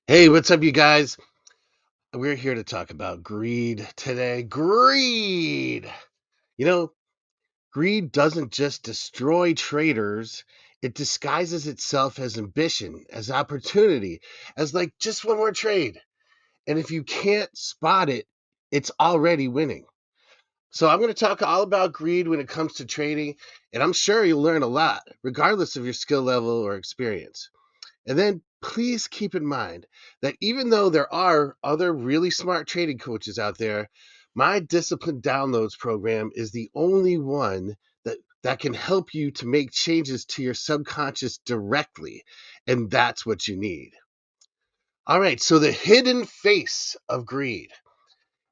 Hey, what's up, you guys? We're here to talk about greed today. Greed! You know, greed doesn't just destroy traders, it disguises itself as ambition, as opportunity, as like just one more trade. And if you can't spot it, it's already winning. So I'm going to talk all about greed when it comes to trading, and I'm sure you'll learn a lot, regardless of your skill level or experience. And then please keep in mind that even though there are other really smart trading coaches out there, my discipline downloads program is the only one that can help you to make changes to your subconscious directly. And that's what you need. All right, so the hidden face of greed.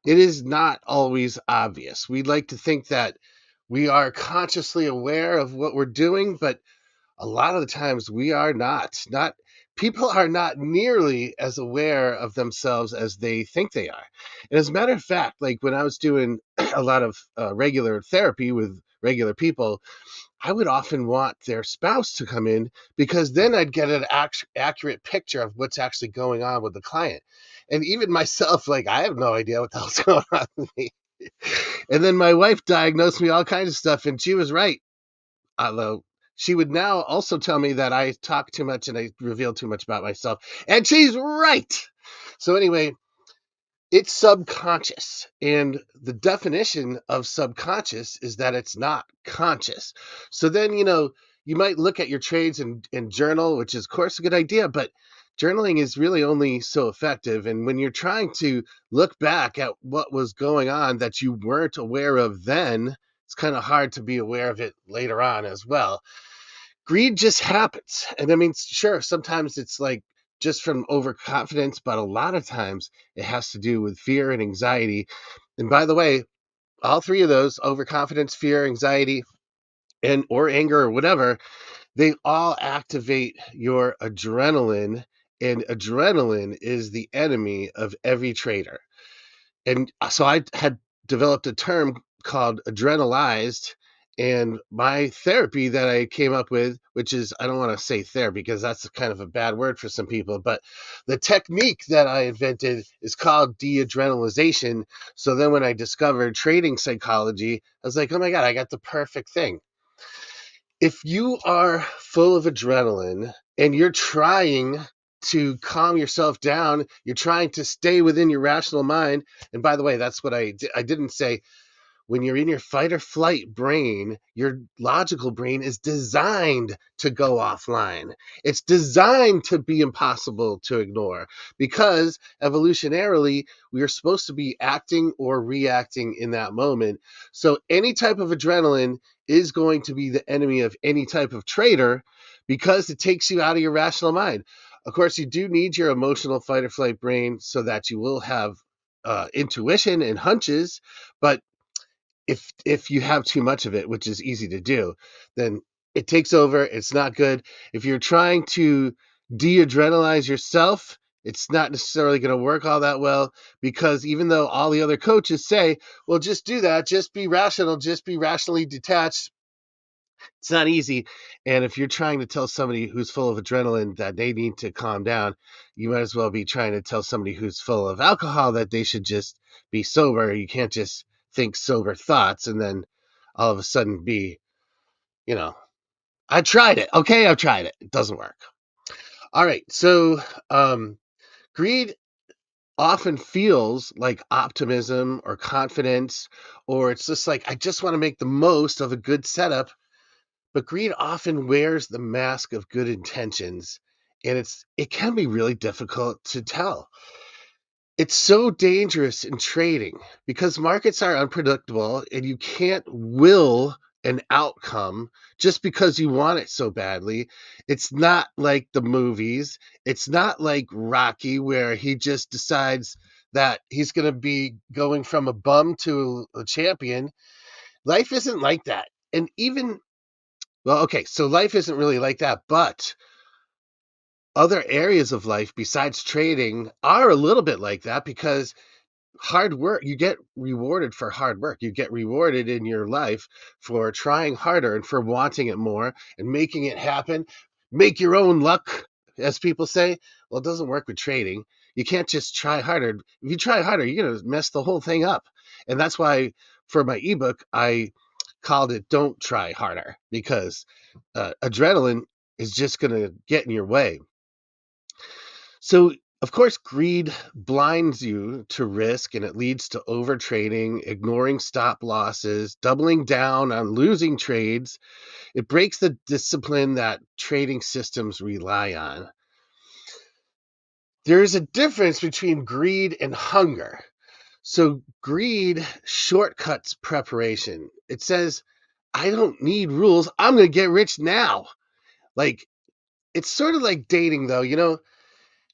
It is not always obvious. We like to think that we are consciously aware of what we're doing, but a lot of the times we are not people are not nearly as aware of themselves as they think they are. And as a matter of fact, like when I was doing a lot of regular therapy with regular people, I would often want their spouse to come in because then I'd get an accurate picture of what's actually going on with the client. And even myself, like, I have no idea what the hell's going on with me. And then my wife diagnosed me all kinds of stuff, and she was right, although she would now also tell me that I talk too much and I reveal too much about myself. And she's right. So, anyway, it's subconscious. And the definition of subconscious is that it's not conscious. So then, you might look at your trades and journal, which is, of course, a good idea, but journaling is really only so effective. And when you're trying to look back at what was going on that you weren't aware of then, it's kind of hard to be aware of it later on as well. Greed just happens. And I mean, sure, sometimes it's like just from overconfidence, but a lot of times it has to do with fear and anxiety. And by the way, all three of those, overconfidence, fear, anxiety, and or anger or whatever, they all activate your adrenaline, and adrenaline is the enemy of every trader. And so I had developed a term called adrenalized, and my therapy that I came up with, which is, I don't want to say therapy because that's kind of a bad word for some people, but the technique that I invented is called de-adrenalization. So then when I discovered trading psychology, I was like, oh my God, I got the perfect thing. If you are full of adrenaline and you're trying to calm yourself down, you're trying to stay within your rational mind. And by the way, that's what I didn't say. When you're in your fight or flight brain, your logical brain is designed to go offline. It's designed to be impossible to ignore because evolutionarily, we are supposed to be acting or reacting in that moment. So, any type of adrenaline is going to be the enemy of any type of trader because it takes you out of your rational mind. Of course, you do need your emotional fight or flight brain so that you will have intuition and hunches, but if you have too much of it, which is easy to do, then it takes over. It's not good. If you're trying to de-adrenalize yourself, it's not necessarily going to work all that well because even though all the other coaches say, well, just do that, just be rational, just be rationally detached, it's not easy. And if you're trying to tell somebody who's full of adrenaline that they need to calm down, you might as well be trying to tell somebody who's full of alcohol that they should just be sober. You can't just think sober thoughts and then all of a sudden be, you know, I tried it. Okay, I've tried it. It doesn't work. All right. So, greed often feels like optimism or confidence, or it's just like, I just want to make the most of a good setup. But greed often wears the mask of good intentions, and it can be really difficult to tell. It's so dangerous in trading because markets are unpredictable and you can't will an outcome just because you want it so badly. It's not like the movies. It's not like Rocky where he just decides that he's going to be going from a bum to a champion. Life isn't like that. And even well, okay, so life isn't really like that, but other areas of life besides trading are a little bit like that because hard work, you get rewarded for hard work. You get rewarded in your life for trying harder and for wanting it more and making it happen. Make your own luck. as people say. Well, it doesn't work with trading. You can't just try harder. If you try harder, you're going to mess the whole thing up. And that's why for my ebook, I called it Don't Try Harder, because adrenaline is just going to get in your way. So, of course, greed blinds you to risk, and it leads to overtrading, ignoring stop losses, doubling down on losing trades. It breaks the discipline that trading systems rely on. There is a difference between greed and hunger. So, greed shortcuts preparation. It says, I don't need rules. I'm going to get rich now. Like, it's sort of like dating, though.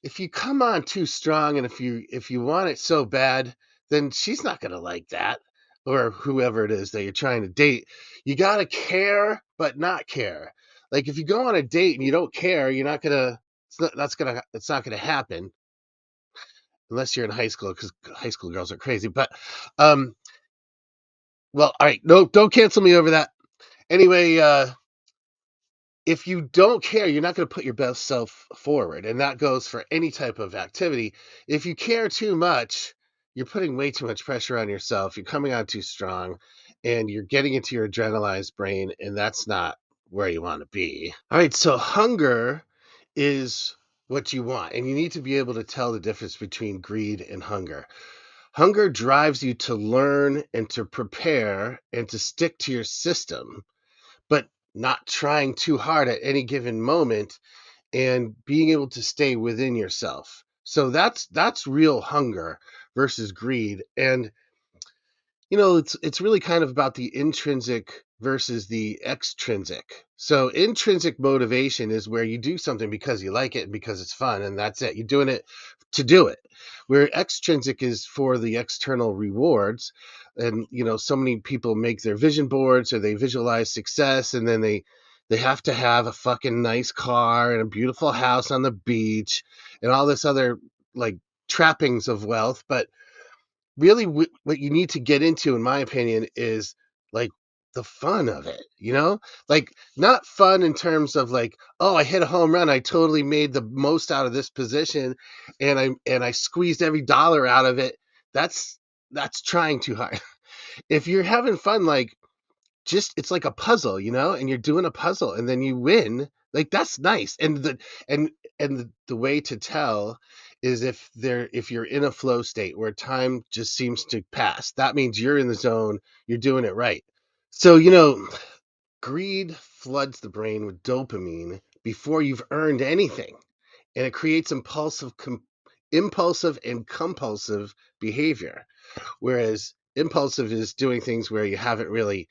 If you come on too strong, and if you want it so bad, then she's not going to like that, or whoever it is that you're trying to date. You got to care but not care. Like, if you go on a date and you don't care, you're not going to it's not going to happen unless you're in high school, because high school girls are crazy. But well, all right, no, don't cancel me over that. Anyway, if you don't care, you're not going to put your best self forward. And that goes for any type of activity. If you care too much, you're putting way too much pressure on yourself. You're coming on too strong, and you're getting into your adrenalized brain, and that's not where you want to be. All right, so hunger is what you want, and you need to be able to tell the difference between greed and hunger. Hunger drives you to learn and to prepare and to stick to your system, but not trying too hard at any given moment, and being able to stay within yourself. So that's real hunger versus greed. And it's really kind of about the intrinsic versus the extrinsic. So intrinsic motivation is where you do something because you like it and because it's fun, and that's it. You're doing it to do it. Where extrinsic is for the external rewards. And so many people make their vision boards, or they visualize success, and then they have to have a fucking nice car and a beautiful house on the beach and all this other, like, trappings of wealth. But really, what you need to get into, in my opinion, is like the fun of it, like, not fun in terms of like, oh, I hit a home run, I totally made the most out of this position, and I squeezed every dollar out of it. That's trying too hard. If you're having fun, like, just, it's like a puzzle, and you're doing a puzzle and then you win, like, that's nice. And the way to tell is if you're in a flow state where time just seems to pass, that means you're in the zone, you're doing it right. So, greed floods the brain with dopamine before you've earned anything, and it creates impulsive and compulsive behavior, whereas impulsive is doing things where you haven't really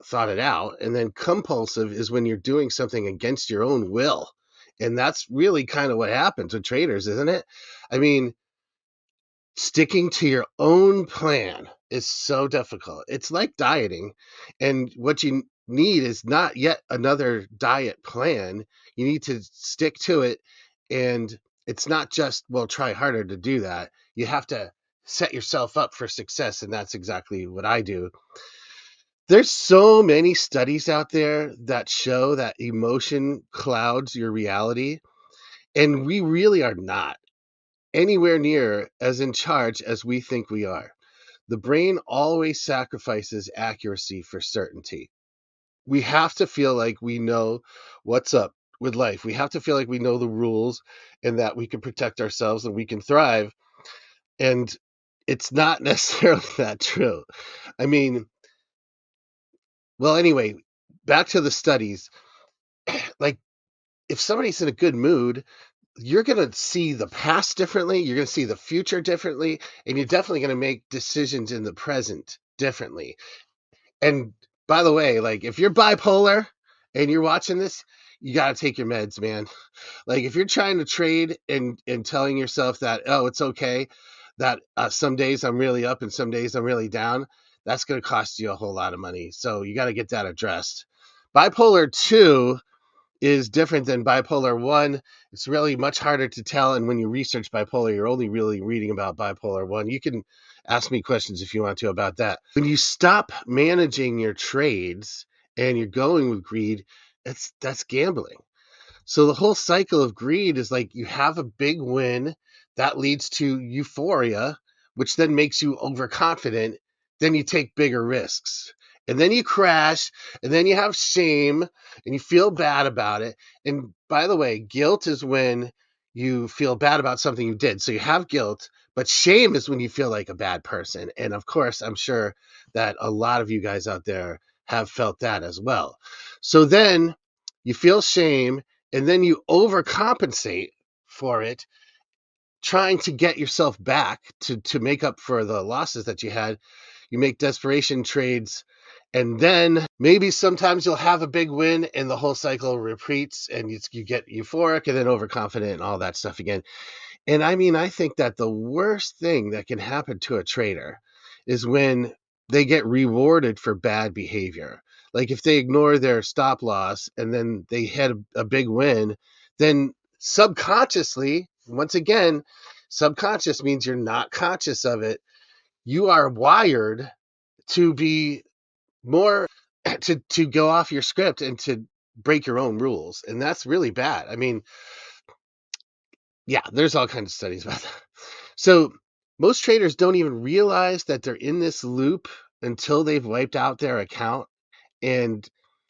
thought it out. And then compulsive is when you're doing something against your own will. And that's really kind of what happens with traders, isn't it? I mean, sticking to your own plan is so difficult. It's like dieting. And what you need is not yet another diet plan. You need to stick to it. And it's not just, well, try harder to do that. You have to set yourself up for success. And that's exactly what I do. There's so many studies out there that show that emotion clouds your reality, and we really are not anywhere near as in charge as we think we are. The brain always sacrifices accuracy for certainty. We have to feel like we know what's up with life. We have to feel like we know the rules, and that we can protect ourselves and we can thrive. And it's not necessarily that true. I mean, well, anyway, back to the studies. Like, if somebody's in a good mood, you're going to see the past differently, you're going to see the future differently, and you're definitely going to make decisions in the present differently. And by the way, like, if you're bipolar and you're watching this, you got to take your meds, man. Like, if you're trying to trade and telling yourself that, oh, it's okay, that some days I'm really up and some days I'm really down, that's going to cost you a whole lot of money. So you got to get that addressed. Bipolar 2 is different than bipolar 1. It's really much harder to tell. And when you research bipolar, you're only really reading about bipolar 1. You can ask me questions if you want to about that. When you stop managing your trades and you're going with greed, that's gambling. So the whole cycle of greed is like you have a big win that leads to euphoria, which then makes you overconfident. Then you take bigger risks. And then you crash, and then you have shame, and you feel bad about it. And by the way, guilt is when you feel bad about something you did. So you have guilt, but shame is when you feel like a bad person. And of course, I'm sure that a lot of you guys out there have felt that as well. So then you feel shame, and then you overcompensate for it, trying to get yourself back to make up for the losses that you had. You make desperation trades, and then maybe sometimes you'll have a big win and the whole cycle repeats, and you get euphoric and then overconfident and all that stuff again. And I mean, I think that the worst thing that can happen to a trader is when they get rewarded for bad behavior. Like if they ignore their stop loss and then they had a big win, then subconsciously, once again, subconscious means you're not conscious of it. You are wired to be more to go off your script and to break your own rules. And that's really bad. I mean, yeah, there's all kinds of studies about that. So most traders don't even realize that they're in this loop until they've wiped out their account. And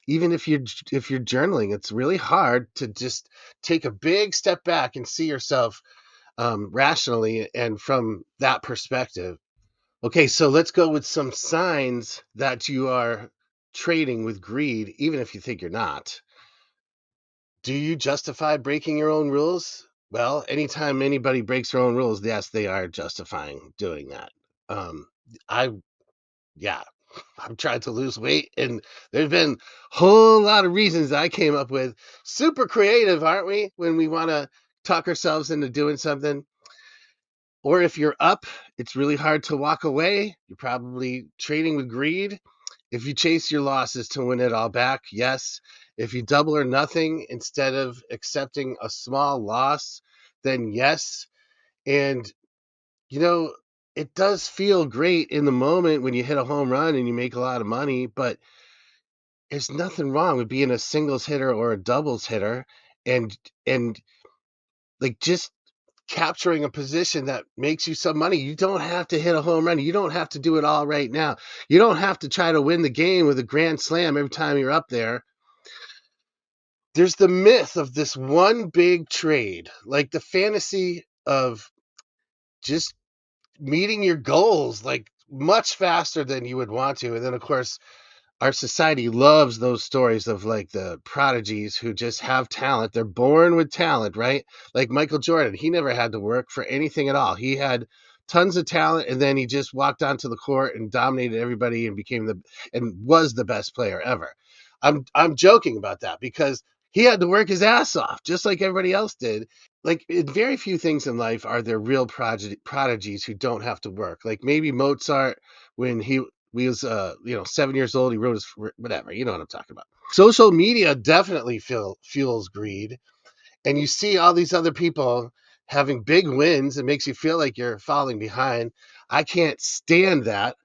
even if you're journaling, it's really hard to just take a big step back and see yourself rationally and from that perspective. Okay, so let's go with some signs that you are trading with greed, even if you think you're not. Do you justify breaking your own rules? Well, anytime anybody breaks their own rules, yes, they are justifying doing that. Um, I, yeah, I'm trying to lose weight, and there's been a whole lot of reasons I came up with. Super creative, aren't we? When we want to talk ourselves into doing something. Or if you're up, it's really hard to walk away. You're probably trading with greed. If you chase your losses to win it all back, yes. If you double or nothing instead of accepting a small loss, then yes. And, you know, it does feel great in the moment when you hit a home run and you make a lot of money, but there's nothing wrong with being a singles hitter or a doubles hitter and like just capturing a position that makes you some money. You don't have to hit a home run. You don't have to do it all right now. You don't have to try to win the game with a grand slam every time you're up there. There's the myth of this one big trade, like the fantasy of just meeting your goals like much faster than you would want to. And then, of course, our society loves those stories of like the prodigies who just have talent. They're born with talent, right? Like Michael Jordan, he never had to work for anything at all. He had tons of talent, and then he just walked onto the court and dominated everybody and became and was the best player ever. I'm joking about that because he had to work his ass off just like everybody else did. Like very few things in life are there real prodigies who don't have to work. Like maybe Mozart when he was 7 years old, he wrote his whatever, you know what I'm talking about. Social media definitely fuels greed, and you see all these other people having big wins. It makes you feel like you're falling behind. I can't stand that.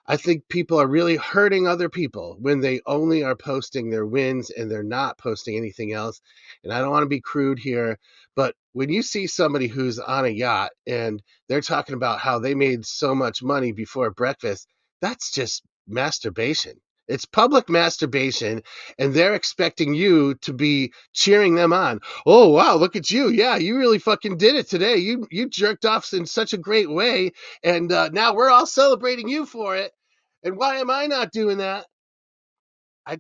I think people are really hurting other people when they only are posting their wins and they're not posting anything else. And I don't want to be crude here, but when you see somebody who's on a yacht and they're talking about how they made so much money before breakfast, that's just masturbation. It's public masturbation, and they're expecting you to be cheering them on. Oh, wow, look at you. Yeah, you really fucking did it today. You jerked off in such a great way, and now we're all celebrating you for it. And why am I not doing that? I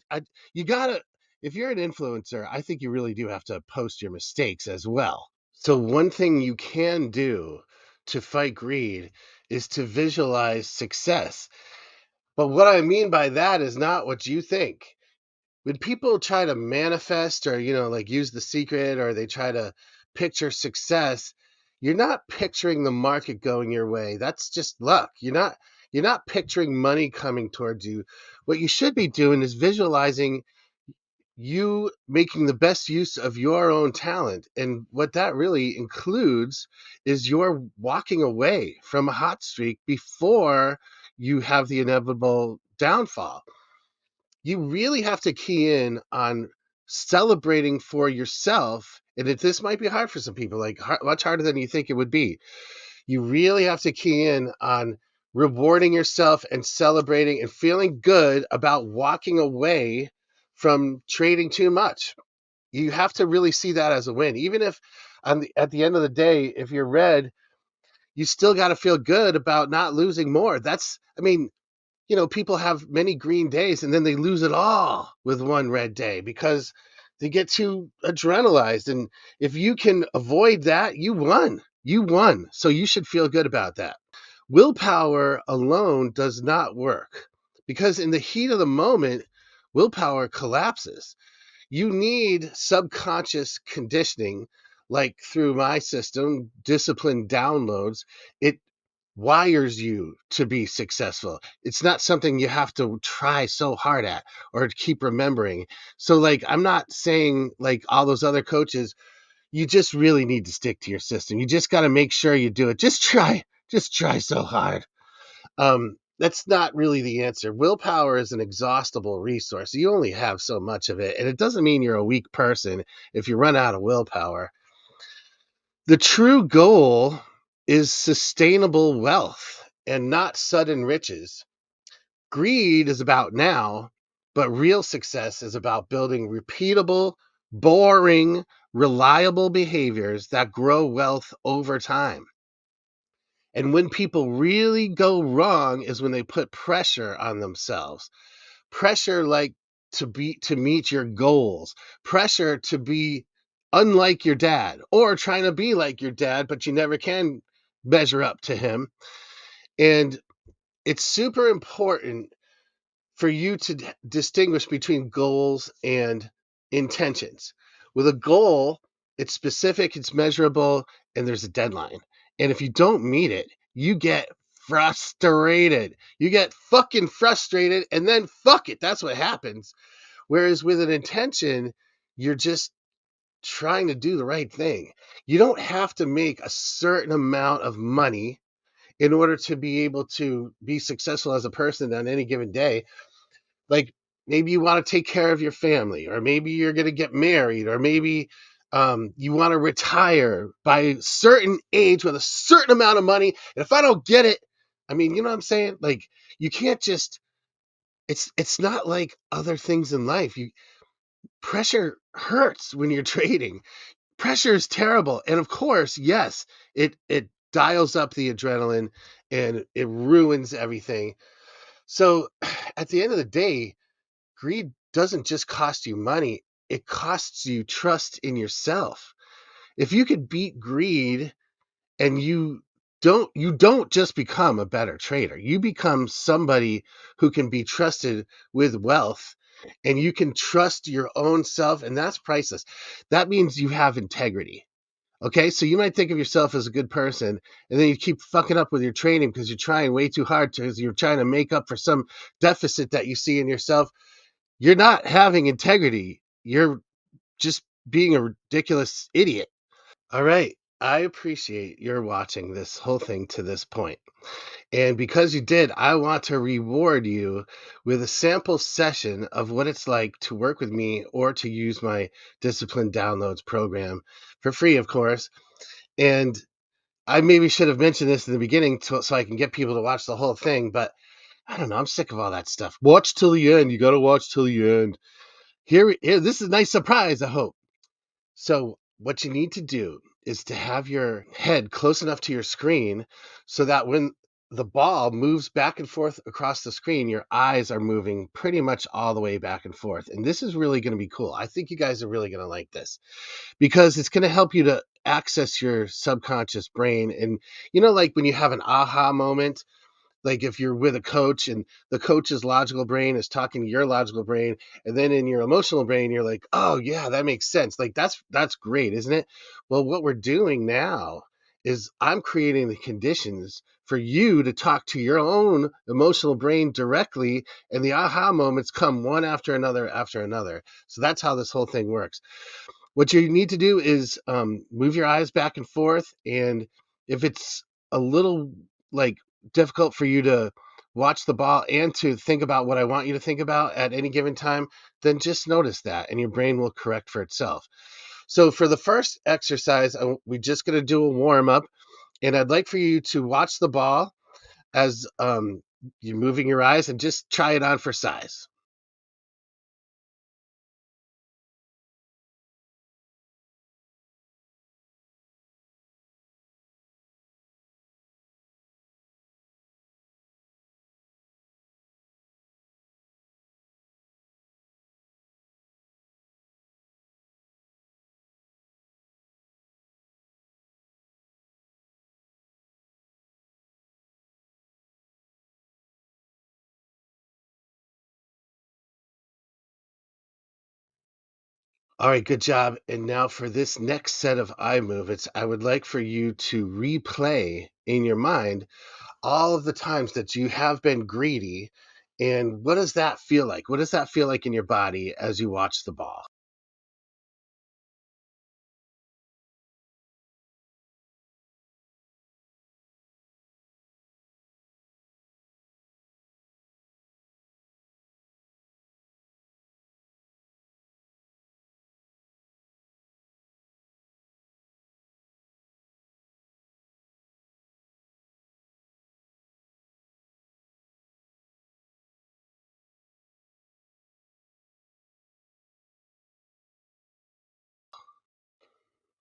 you gotta if you're an influencer, I think you really do have to post your mistakes as well. So one thing you can do to fight greed is to visualize success. But what I mean by that is not what you think. When people try to manifest or like use the secret or they try to picture success, you're not picturing the market going your way. That's just luck. You're not picturing money coming towards you. What you should be doing is visualizing you making the best use of your own talent. And what that really includes is you're walking away from a hot streak before you have the inevitable downfall. You really have to key in on celebrating for yourself. And this might be hard for some people, like much harder than you think it would be. You really have to key in on rewarding yourself and celebrating and feeling good about walking away from trading too much. You have to really see that as a win. Even if at the end of the day, if you're red, you still got to feel good about not losing more. I mean, people have many green days and then they lose it all with one red day because they get too adrenalized. And if you can avoid that, you won. You won. So you should feel good about that. Willpower alone does not work because in the heat of the moment, willpower collapses. You need subconscious conditioning, like through my system, discipline downloads. It wires you to be successful. It's not something you have to try so hard at or keep remembering. So, like, I'm not saying like all those other coaches, you just really need to stick to your system. You just got to make sure you do it. Just try so hard. That's not really the answer. Willpower is an exhaustible resource. You only have so much of it. And it doesn't mean you're a weak person if you run out of willpower. The true goal is sustainable wealth and not sudden riches. Greed is about now, but real success is about building repeatable, boring, reliable behaviors that grow wealth over time. And when people really go wrong is when they put pressure on themselves. Pressure like to meet your goals, pressure to be unlike your dad or trying to be like your dad, but you never can measure up to him. And it's super important for you to distinguish between goals and intentions. With a goal, it's specific, it's measurable, and there's a deadline. And if you don't meet it, you get frustrated. You get fucking frustrated, and then fuck it. That's what happens. Whereas with an intention, you're just trying to do the right thing. You don't have to make a certain amount of money in order to be able to be successful as a person on any given day. Like maybe you want to take care of your family, or maybe you're going to get married, or maybe you want to retire by a certain age with a certain amount of money. And if I don't get it, I mean, you know what I'm saying? Like you can't just. It's not like other things in life. Pressure hurts when you're trading. Pressure is terrible, and of course, yes, it dials up the adrenaline and it ruins everything. So, at the end of the day, greed doesn't just cost you money, it costs you trust in yourself. If you could beat greed and you don't just become a better trader. You become somebody who can be trusted with wealth and you can trust your own self, and that's priceless. That means you have integrity. Okay, so you might think of yourself as a good person, and then you keep fucking up with your training because you're trying way too hard because you're trying to make up for some deficit that you see in yourself. You're not having integrity. You're just being a ridiculous idiot. All right. I appreciate your watching this whole thing to this point. And because you did, I want to reward you with a sample session of what it's like to work with me or to use my Discipline Downloads program for free, of course. And I maybe should have mentioned this in the beginning so I can get people to watch the whole thing, but I don't know. I'm sick of all that stuff. Watch till the end. You got to watch till the end. Here, this is a nice surprise, I hope. So, what you need to do is to have your head close enough to your screen so that when the ball moves back and forth across the screen, your eyes are moving pretty much all the way back and forth. And this is really going to be cool. I think you guys are really going to like this because it's going to help you to access your subconscious brain. And, like when you have an aha moment, like if you're with a coach and the coach's logical brain is talking to your logical brain, and then in your emotional brain you're like, oh yeah, that makes sense. Like that's great, isn't it? Well, what we're doing now is I'm creating the conditions for you to talk to your own emotional brain directly, and the aha moments come one after another after another. So that's how this whole thing works. What you need to do is move your eyes back and forth, and if it's a little like difficult for you to watch the ball and to think about what I want you to think about at any given time, then just notice that and your brain will correct for itself. So for the first exercise, we're just going to do a warm up, and I'd like for you to watch the ball as you're moving your eyes and just try it on for size. All right, good job. And now for this next set of eye movements, I would like for you to replay in your mind all of the times that you have been greedy. And what does that feel like? What does that feel like in your body as you watch the ball?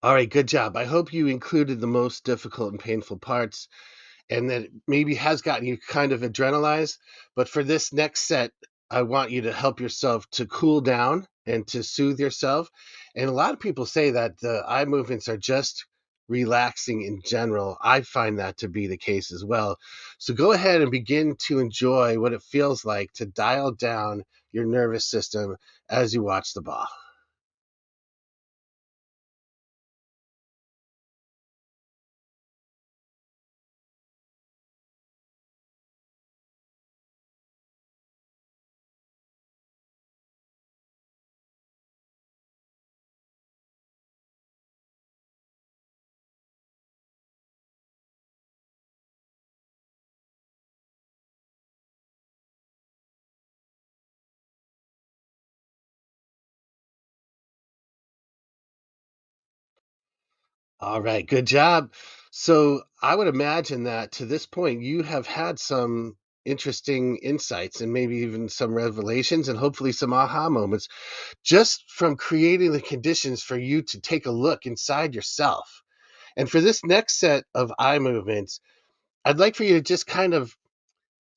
All right, good job. I hope you included the most difficult and painful parts and that maybe has gotten you kind of adrenalized. But for this next set, I want you to help yourself to cool down and to soothe yourself. And a lot of people say that the eye movements are just relaxing in general. I find that to be the case as well. So go ahead and begin to enjoy what it feels like to dial down your nervous system as you watch the ball. All right, good job. So I would imagine that to this point, you have had some interesting insights and maybe even some revelations and hopefully some aha moments just from creating the conditions for you to take a look inside yourself. And for this next set of eye movements, I'd like for you to just kind of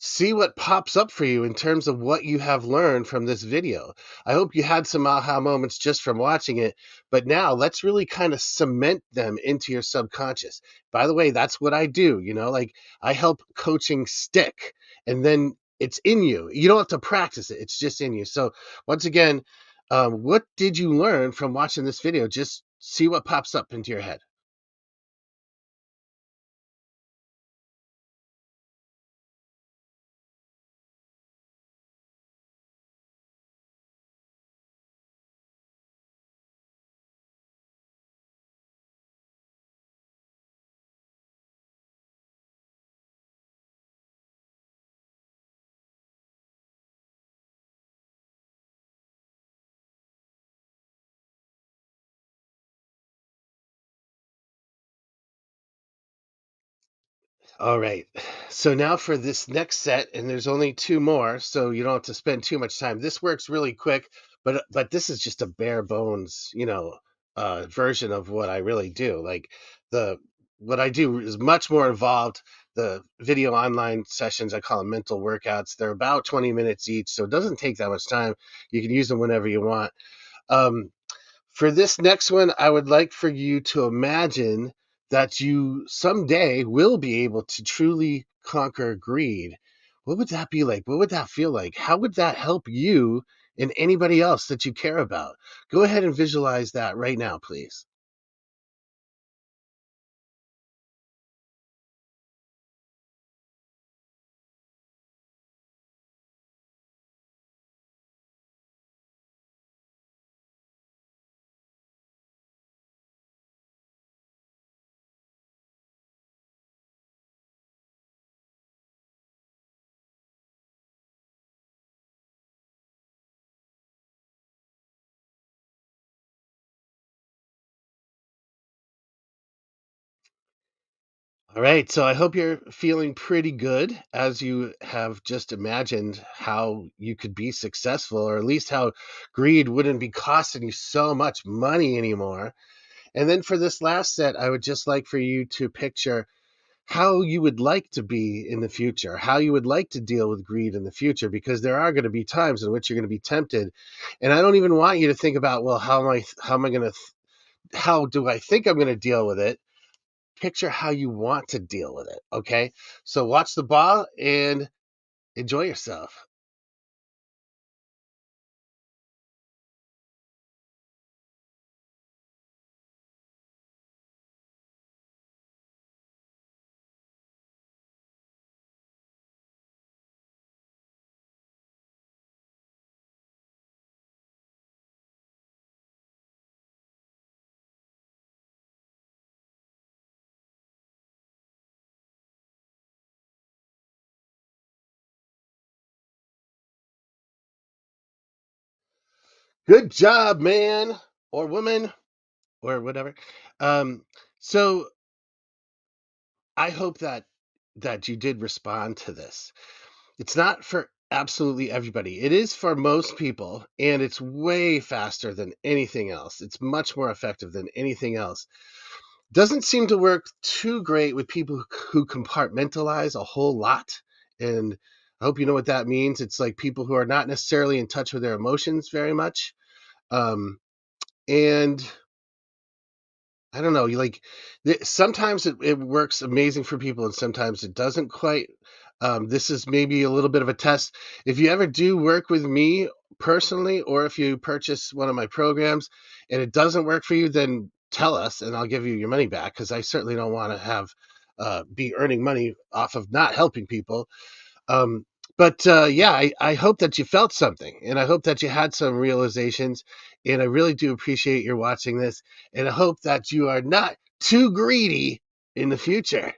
see what pops up for you in terms of what you have learned from this video. I hope you had some aha moments just from watching it, but now let's really kind of cement them into your subconscious. By the way, that's what I do, like I help coaching stick and then it's in you. You don't have to practice it, it's just in you. So, once again, what did you learn from watching this video? Just see what pops up into your head. All right. So now for this next set, and there's only two more, so you don't have to spend too much time. This works really quick, but this is just a bare bones, version of what I really do. Like the what I do is much more involved. The video online sessions, I call them mental workouts. They're about 20 minutes each, so it doesn't take that much time. You can use them whenever you want. Um, for this next one, I would like for you to imagine that you someday will be able to truly conquer greed. What would that be like? What would that feel like? How would that help you and anybody else that you care about? Go ahead and visualize that right now, please. All right, so I hope you're feeling pretty good as you have just imagined how you could be successful, or at least how greed wouldn't be costing you so much money anymore. And then for this last set, I would just like for you to picture how you would like to be in the future, how you would like to deal with greed in the future, because there are going to be times in which you're going to be tempted. And I don't even want you to think about, well, how am I going to, how do I think I'm going to deal with it? Picture how you want to deal with it. Okay. So watch the ball and enjoy yourself. Good job, man or woman or whatever. Um, so I hope that you did respond to this. It's not for absolutely everybody. It is for most people, and it's way faster than anything else. It's much more effective than anything else. Doesn't seem to work too great with people who compartmentalize a whole lot. And I hope you know what that means. It's like people who are not necessarily in touch with their emotions very much. And I don't know. You like sometimes it works amazing for people, and sometimes it doesn't quite. This is maybe a little bit of a test. If you ever do work with me personally, or if you purchase one of my programs and it doesn't work for you, then tell us, and I'll give you your money back. Because I certainly don't want to have be earning money off of not helping people. Um, but yeah, I hope that you felt something, and I hope that you had some realizations. And I really do appreciate your watching this, and I hope that you are not too greedy in the future.